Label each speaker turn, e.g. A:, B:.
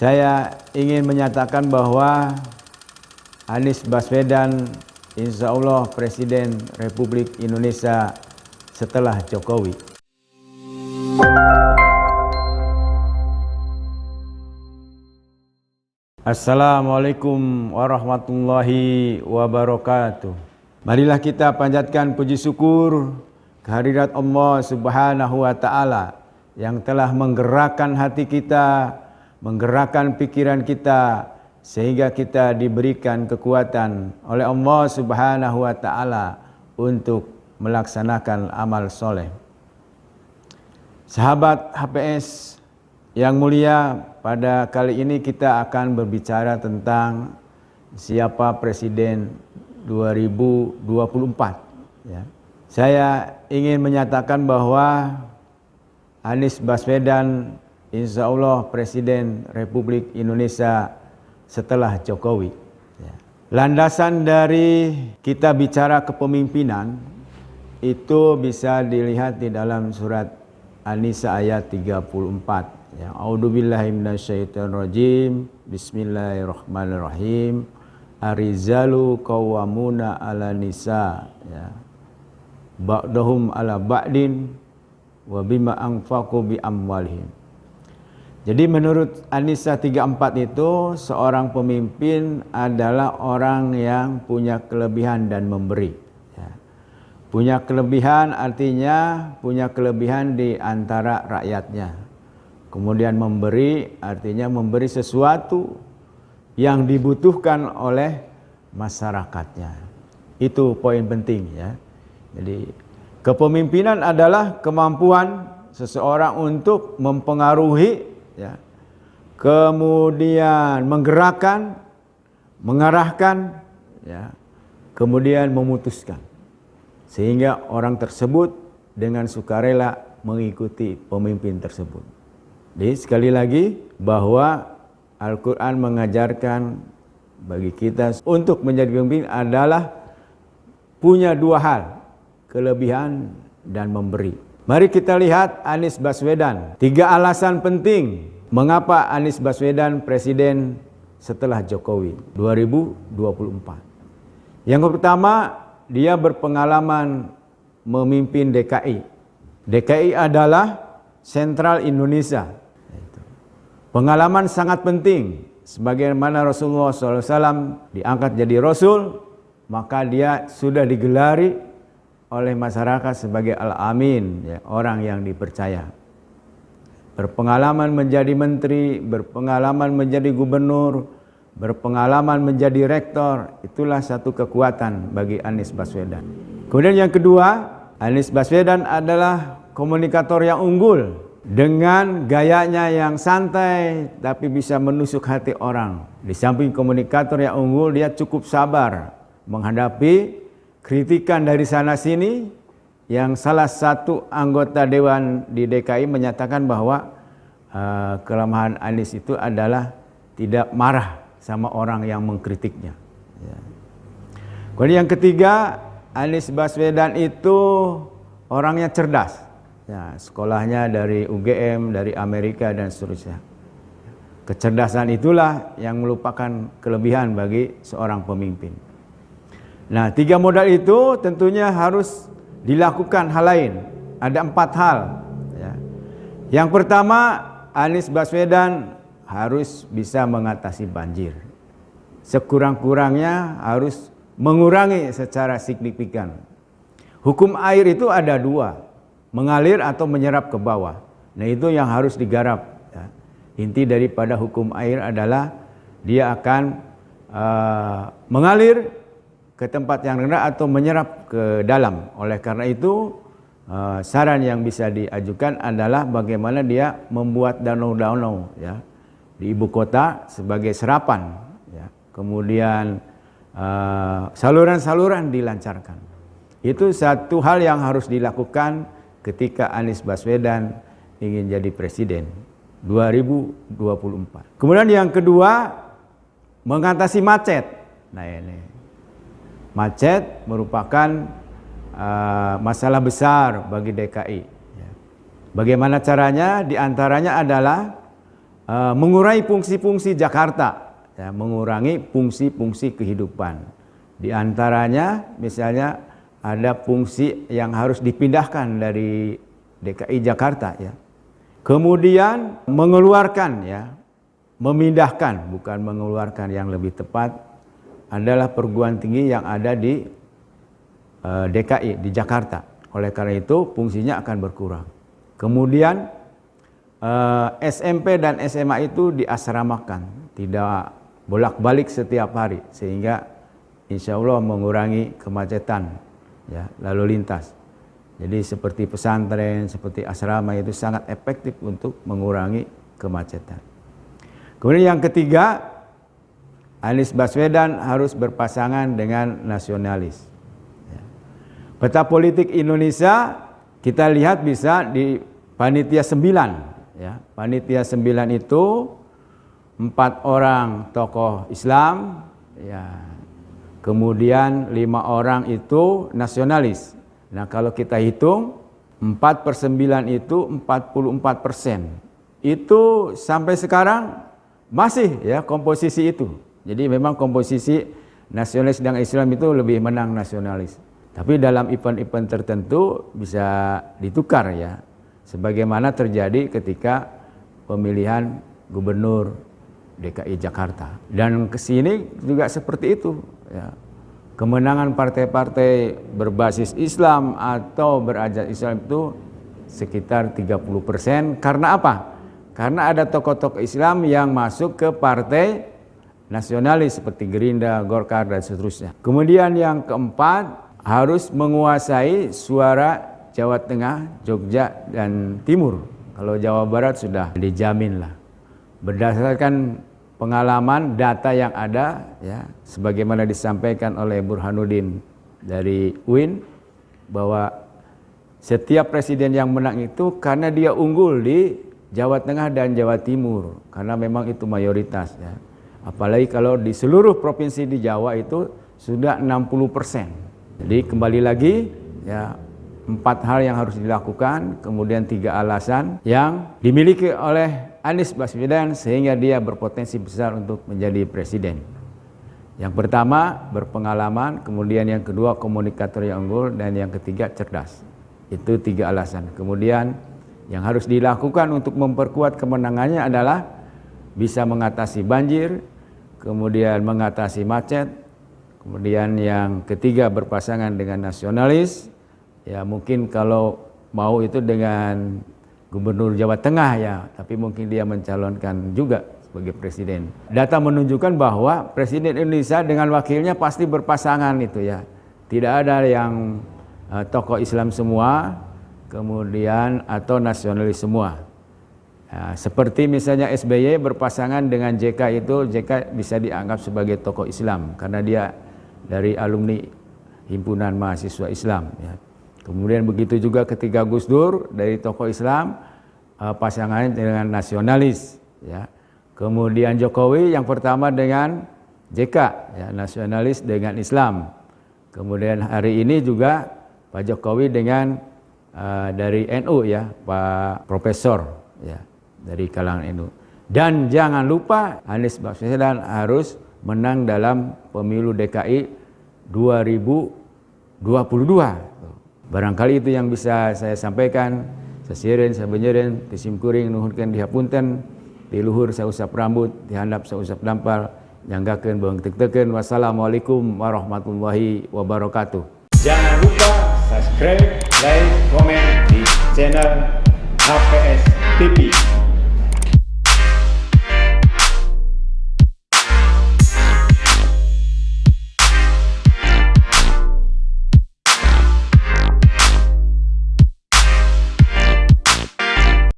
A: Saya ingin menyatakan bahwa Anies Baswedan insya Allah Presiden Republik Indonesia setelah Jokowi. Assalamualaikum warahmatullahi wabarakatuh. Marilah kita panjatkan puji syukur kehadirat Allah Subhanahu wa Ta'ala yang telah menggerakkan hati kita, menggerakkan pikiran kita, sehingga kita diberikan kekuatan oleh Allah Subhanahu wa Ta'ala untuk melaksanakan amal soleh. Sahabat HPS yang mulia, pada kali ini kita akan berbicara tentang siapa Presiden 2024. Ya. Saya ingin menyatakan bahwa Anies Baswedan insya Allah Presiden Republik Indonesia setelah Jokowi. Ya. Landasan dari kita bicara kepemimpinan itu bisa dilihat di dalam surat An-Nisa ayat 34. Ya, A'udzubillahi minasyaitonirrajim. Bismillahirrahmanirrahim. Arizalu qawwamuna 'ala nisa. Ya. Ba'dahum 'ala ba'din wa bima anfaqu bi amwalihim. Jadi menurut An-Nisa 34 itu, seorang pemimpin adalah orang yang punya kelebihan dan memberi. Ya. Punya kelebihan artinya punya kelebihan di antara rakyatnya. Kemudian memberi artinya memberi sesuatu yang dibutuhkan oleh masyarakatnya. Itu poin penting ya. Jadi kepemimpinan adalah kemampuan seseorang untuk mempengaruhi ya, kemudian menggerakkan, mengarahkan ya, kemudian memutuskan sehingga orang tersebut dengan sukarela mengikuti pemimpin tersebut. Jadi sekali lagi bahwa Al-Quran mengajarkan bagi kita untuk menjadi pemimpin adalah punya dua hal, kelebihan dan memberi. Mari kita lihat Anies Baswedan. 3 alasan penting mengapa Anies Baswedan Presiden setelah Jokowi 2024. Yang pertama, dia berpengalaman memimpin DKI. DKI adalah Sentral Indonesia. Pengalaman sangat penting. Sebagaimana Rasulullah SAW diangkat jadi Rasul, maka dia sudah digelari oleh masyarakat sebagai Al-Amin, ya, orang yang dipercaya. Berpengalaman menjadi menteri, berpengalaman menjadi gubernur, berpengalaman menjadi rektor, itulah satu kekuatan bagi Anies Baswedan. Kemudian yang kedua, Anies Baswedan adalah komunikator yang unggul. Dengan gayanya yang santai tapi bisa menusuk hati orang. Di samping komunikator yang unggul, dia cukup sabar menghadapi kritikan dari sana sini. Yang salah satu anggota dewan di DKI menyatakan bahwa kelemahan Anies itu adalah tidak marah sama orang yang mengkritiknya. Ya. Kemudian yang ketiga, Anies Baswedan itu orangnya cerdas. Ya, sekolahnya dari UGM, dari Amerika dan seterusnya. Kecerdasan itulah yang merupakan kelebihan bagi seorang pemimpin. Nah, 3 modal itu tentunya harus dilakukan hal lain. Ada 4 hal. Ya. Yang pertama, Anies Baswedan harus bisa mengatasi banjir. Sekurang-kurangnya harus mengurangi secara signifikan. Hukum air itu ada 2. Mengalir atau menyerap ke bawah. Nah, itu yang harus digarap. Ya. Inti daripada hukum air adalah dia akan mengalir ke tempat yang rendah atau menyerap ke dalam. Oleh karena itu, saran yang bisa diajukan adalah bagaimana dia membuat danau-danau ya, di ibu kota sebagai serapan. Ya. Kemudian saluran-saluran dilancarkan. Itu satu hal yang harus dilakukan ketika Anies Baswedan ingin jadi presiden 2024. Kemudian yang kedua, mengatasi macet. Nah, ini macet merupakan masalah besar bagi DKI. Bagaimana caranya? Di antaranya adalah mengurangi fungsi-fungsi Jakarta, ya, mengurangi fungsi-fungsi kehidupan. Di antaranya misalnya ada fungsi yang harus dipindahkan dari DKI Jakarta, ya. Kemudian mengeluarkan, ya, memindahkan, bukan mengeluarkan, yang lebih tepat adalah perguruan tinggi yang ada di DKI di Jakarta. Oleh karena itu fungsinya akan berkurang. Kemudian SMP dan SMA itu diasramakan, tidak bolak-balik setiap hari, sehingga insya Allah mengurangi kemacetan, ya, lalu lintas. Jadi seperti pesantren, seperti asrama itu sangat efektif untuk mengurangi kemacetan. Kemudian yang ketiga, Anies Baswedan harus berpasangan dengan nasionalis. Peta politik Indonesia kita lihat bisa di Panitia 9. Ya, Panitia 9 itu 4 orang tokoh Islam, ya, kemudian 5 orang itu nasionalis. Nah, kalau kita hitung 4/9 itu 44%. Itu sampai sekarang masih, ya, komposisi itu. Jadi memang komposisi nasionalis dan Islam itu lebih menang nasionalis. Tapi dalam event-event tertentu bisa ditukar, ya. Sebagaimana terjadi ketika pemilihan gubernur DKI Jakarta. Dan kesini juga seperti itu, ya. Kemenangan partai-partai berbasis Islam atau berajas Islam itu sekitar 30%. Karena apa? Karena ada tokoh-tokoh Islam yang masuk ke partai nasionalis seperti Gerindra, Golkar, dan seterusnya. Kemudian yang keempat, harus menguasai suara Jawa Tengah, Jogja, dan Timur. Kalau Jawa Barat sudah dijamin lah. Berdasarkan pengalaman data yang ada, ya, sebagaimana disampaikan oleh Burhanuddin dari UIN, bahwa setiap presiden yang menang itu karena dia unggul di Jawa Tengah dan Jawa Timur, karena memang itu mayoritas, ya. Apalagi kalau di seluruh provinsi di Jawa itu sudah 60%. Jadi kembali lagi, ya, 4 hal yang harus dilakukan, kemudian 3 alasan yang dimiliki oleh Anies Baswedan sehingga dia berpotensi besar untuk menjadi presiden. Yang pertama, berpengalaman, kemudian yang kedua komunikator yang unggul, dan yang ketiga cerdas. Itu 3 alasan. Kemudian yang harus dilakukan untuk memperkuat kemenangannya adalah bisa mengatasi banjir, kemudian mengatasi macet, kemudian yang ketiga berpasangan dengan nasionalis. Ya, mungkin kalau mau itu dengan Gubernur Jawa Tengah, ya, tapi mungkin dia mencalonkan juga sebagai presiden. Data menunjukkan bahwa presiden Indonesia dengan wakilnya pasti berpasangan itu, ya. Tidak ada yang tokoh Islam semua, kemudian atau nasionalis semua. Ya, seperti misalnya SBY berpasangan dengan JK itu, JK bisa dianggap sebagai tokoh Islam karena dia dari alumni Himpunan Mahasiswa Islam, ya. Kemudian begitu juga ketika Gus Dur dari tokoh Islam, pasangannya dengan nasionalis, ya. Kemudian Jokowi yang pertama dengan JK, ya, nasionalis dengan Islam. Kemudian hari ini juga Pak Jokowi dengan dari NU, ya, Pak Profesor, ya, dari kalangan NU. Dan jangan lupa Anies Baswedan harus menang dalam pemilu DKI 2022. Barangkali itu yang bisa saya sampaikan. Sasirin, sabenjeren, tisimkuring, nuhunkeun dihapunten, tiluhur sausap rambut, dihandap sausap dampal, nyanggakeun beung teuk-teukeun. Wassalamualaikum warahmatullahi wabarakatuh. Jangan lupa subscribe, like, komen di channel HPS TV.